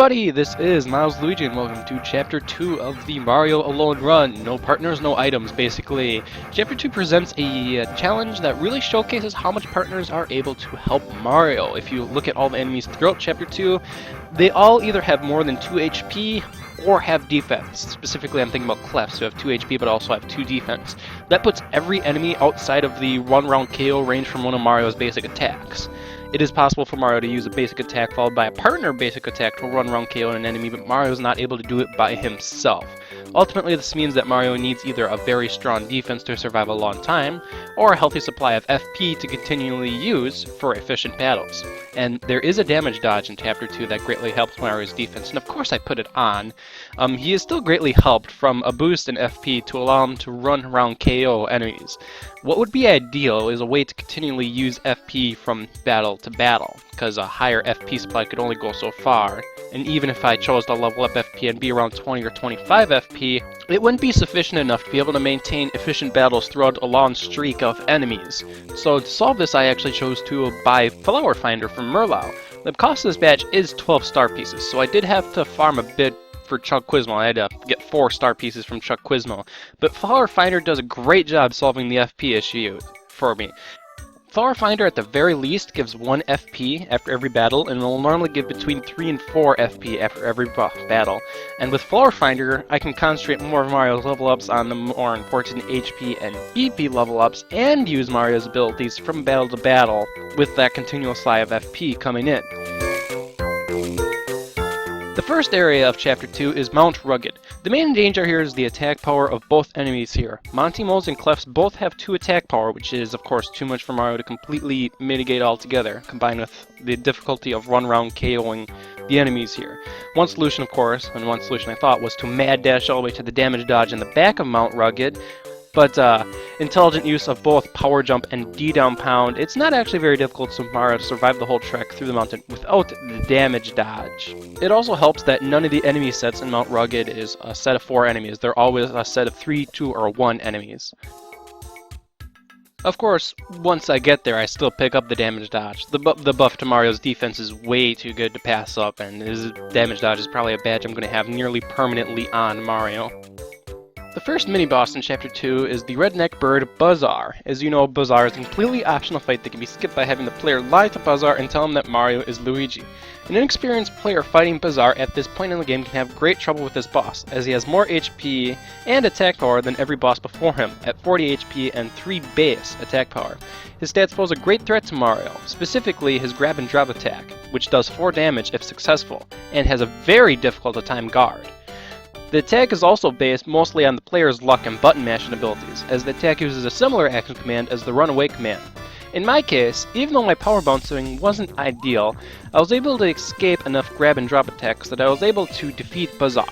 everybody, this is Miles Luigi and welcome to Chapter 2 of the Mario Alone Run. No partners, no items, basically. Chapter 2 presents a challenge that really showcases how much partners are able to help Mario. If you look at all the enemies throughout Chapter 2, they all either have more than 2 HP or have defense. Specifically, I'm thinking about Clefs, who have 2 HP but also have 2 defense. That puts every enemy outside of the one-round KO range from one of Mario's basic attacks. It is possible for Mario to use a basic attack followed by a partner basic attack to run around KO an enemy, but Mario is not able to do it by himself. Ultimately, this means that Mario needs either a very strong defense to survive a long time, or a healthy supply of FP to continually use for efficient battles. And there is a damage dodge in Chapter 2 that greatly helps Mario's defense, and of course I put it on. He is still greatly helped from a boost in FP to allow him to run around KO enemies. What would be ideal is a way to continually use FP from battle to battle, because a higher FP supply could only go so far, and even if I chose to level up FP and be around 20 or 25 FP, it wouldn't be sufficient enough to be able to maintain efficient battles throughout a long streak of enemies. So to solve this, I actually chose to buy Flower Finder from Merlow. The cost of this badge is 12 star pieces, so I did have to farm a bit for Chuck Quizmo. I had to get 4 star pieces from Chuck Quizmo. But Flower Finder does a great job solving the FP issue for me. Flower Finder at the very least gives 1 FP after every battle, and it will normally give between 3 and 4 FP after every battle. And with Flower Finder, I can concentrate more of Mario's level ups on the more important HP and BP level ups, and use Mario's abilities from battle to battle with that continual supply of FP coming in. The first area of Chapter 2 is Mount Rugged. The main danger here is the attack power of both enemies here. Monty Moles and Clefs both have 2 attack power, which is of course too much for Mario to completely mitigate altogether, combined with the difficulty of run-around KOing the enemies here. One solution, of course, and one solution I thought, was to mad dash all the way to the damage dodge in the back of Mount Rugged, but intelligent use of both Power Jump and D-Down Pound, it's not actually very difficult for Mario to survive the whole trek through the mountain without the damage dodge. It also helps that none of the enemy sets in Mount Rugged is a set of 4 enemies. They're always a set of 3, 2, or 1 enemies. Of course, once I get there, I still pick up the damage dodge. The buff to Mario's defense is way too good to pass up, and his damage dodge is probably a badge I'm going to have nearly permanently on Mario. The first mini-boss in Chapter 2 is the redneck bird, Buzzar. As you know, Buzzar is a completely optional fight that can be skipped by having the player lie to Buzzar and tell him that Mario is Luigi. An inexperienced player fighting Buzzar at this point in the game can have great trouble with this boss, as he has more HP and attack power than every boss before him, at 40 HP and 3 base attack power. His stats pose a great threat to Mario, specifically his grab and drop attack, which does 4 damage if successful, and has a very difficult to time guard. The attack is also based mostly on the player's luck and button mashing abilities, as the attack uses a similar action command as the runaway command. In my case, even though my power bouncing wasn't ideal, I was able to escape enough grab and drop attacks that I was able to defeat Buzzar.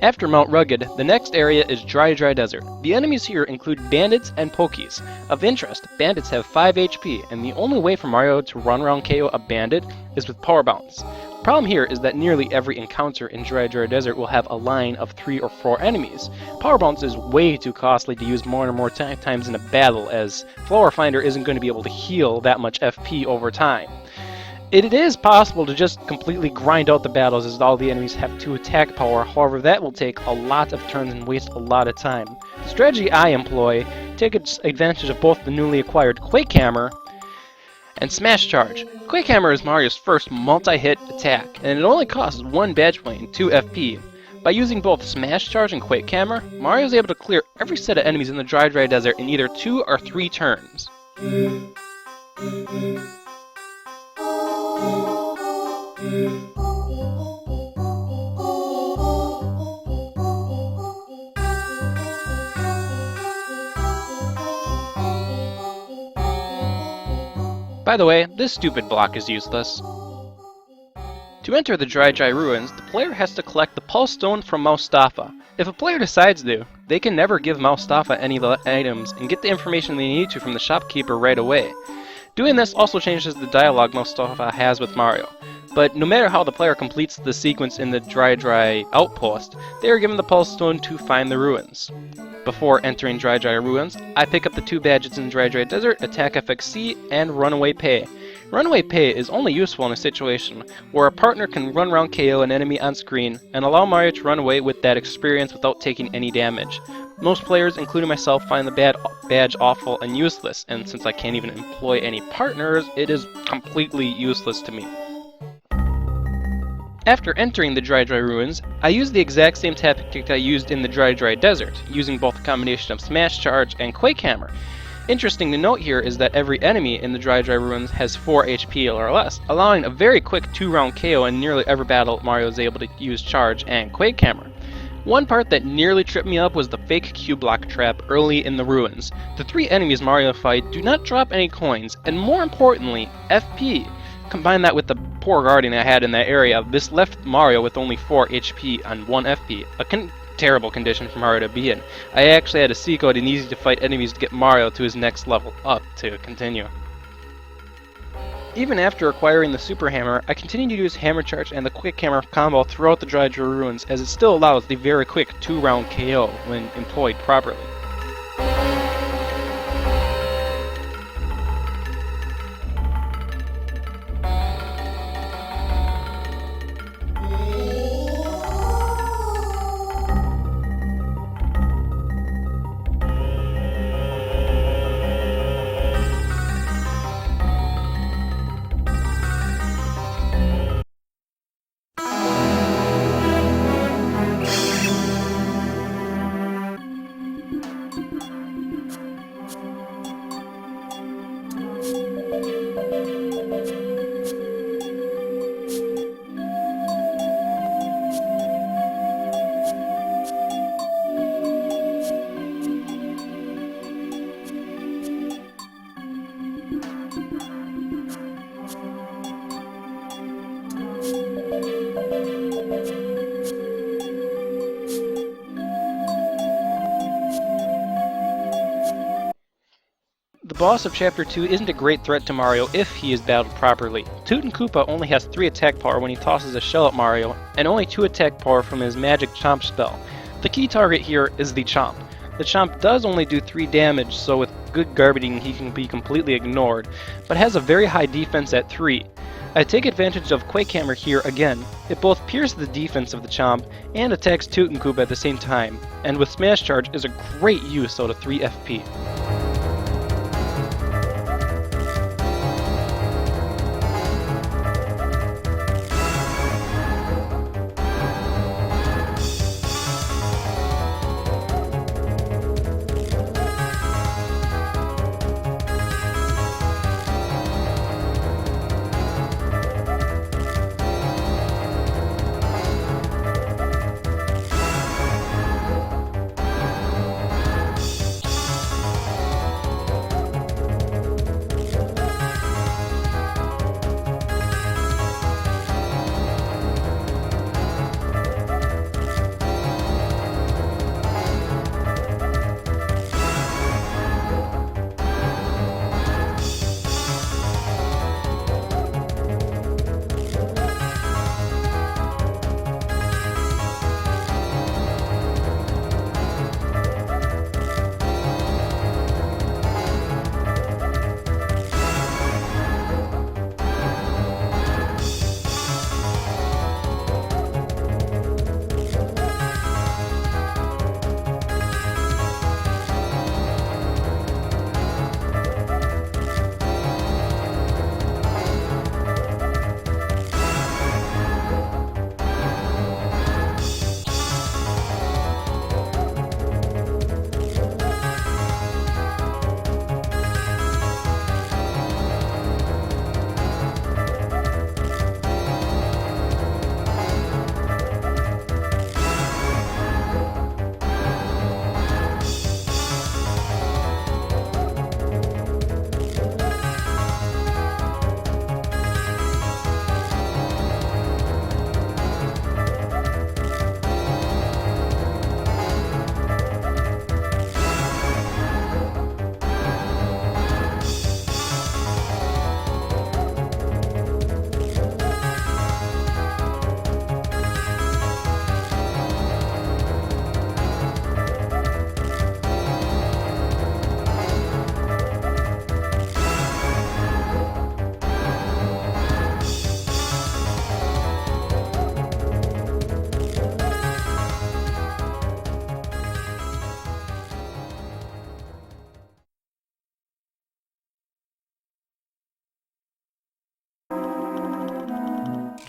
After Mount Rugged, the next area is Dry Desert. The enemies here include bandits and pokies. Of interest, bandits have 5 HP, and the only way for Mario to run around KO a bandit is with power bounce. The problem here is that nearly every encounter in Dry Desert will have a line of 3 or 4 enemies. Power bounce is way too costly to use more and more times in a battle, as Flower Finder isn't going to be able to heal that much FP over time. It is possible to just completely grind out the battles as all the enemies have 2 attack power, however that will take a lot of turns and waste a lot of time. The strategy I employ takes advantage of both the newly acquired Quake Hammer and Smash Charge. Quake Hammer is Mario's first multi-hit attack, and it only costs 1 badge point and 2 FP. By using both Smash Charge and Quake Hammer, Mario is able to clear every set of enemies in the Dry Desert in either 2 or 3 turns. By the way, this stupid block is useless. To enter the Dry Ruins, the player has to collect the Pulse Stone from Moustafa. If a player decides to, they can never give Moustafa any items and get the information they need to from the shopkeeper right away. Doing this also changes the dialogue Moustafa has with Mario. But no matter how the player completes the sequence in the Dry outpost, they are given the Pulse Stone to find the ruins. Before entering Dry Ruins, I pick up the 2 badges in Dry Desert, Attack FXC, and Runaway Pay. Runaway Pay is only useful in a situation where a partner can run around KO an enemy on screen and allow Mario to run away with that experience without taking any damage. Most players, including myself, find the badge awful and useless, and since I can't even employ any partners, it is completely useless to me. After entering the Dry Ruins, I use the exact same tactic I used in the Dry Desert, using both a combination of Smash Charge and Quake Hammer. Interesting to note here is that every enemy in the Dry Ruins has 4 HP or less, allowing a very quick 2-round KO in nearly every battle Mario is able to use Charge and Quake Hammer. One part that nearly tripped me up was the fake Q-block trap early in the ruins. The 3 enemies Mario fight do not drop any coins, and more importantly, FP. Combine that with the poor guarding I had in that area, this left Mario with only 4 HP on 1 FP, a terrible condition for Mario to be in. I actually had to seek out an easy to fight enemies to get Mario to his next level up to continue. Even after acquiring the Super Hammer, I continue to use Hammer Charge and the Quick Hammer combo throughout the Dry Ruins, as it still allows the very quick 2-round KO when employed properly. The boss of Chapter 2 isn't a great threat to Mario if he is battled properly. Tutankoopa only has 3 attack power when he tosses a shell at Mario, and only 2 attack power from his magic Chomp spell. The key target here is the Chomp. The Chomp does only do 3 damage, so with good guarding he can be completely ignored, but has a very high defense at 3. I take advantage of Quake Hammer here again. It both pierces the defense of the Chomp and attacks Tutankoopa at the same time, and with Smash Charge is a great use out of 3 FP.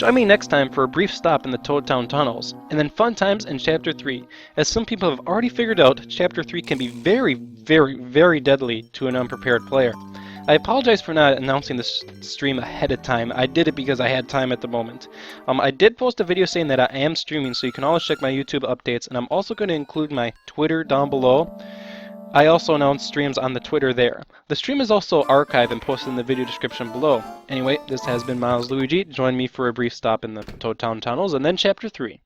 Join me next time for a brief stop in the Toad Town tunnels, and then fun times in Chapter 3. As some people have already figured out, Chapter 3 can be very, very, very deadly to an unprepared player. I apologize for not announcing this stream ahead of time. I did it because I had time at the moment. I did post a video saying that I am streaming, so you can always check my YouTube updates, and I'm also going to include my Twitter down below. I also announce streams on the Twitter there. The stream is also archived and posted in the video description below. Anyway, this has been Miles Luigi. Join me for a brief stop in the Toad Town tunnels, and then Chapter 3.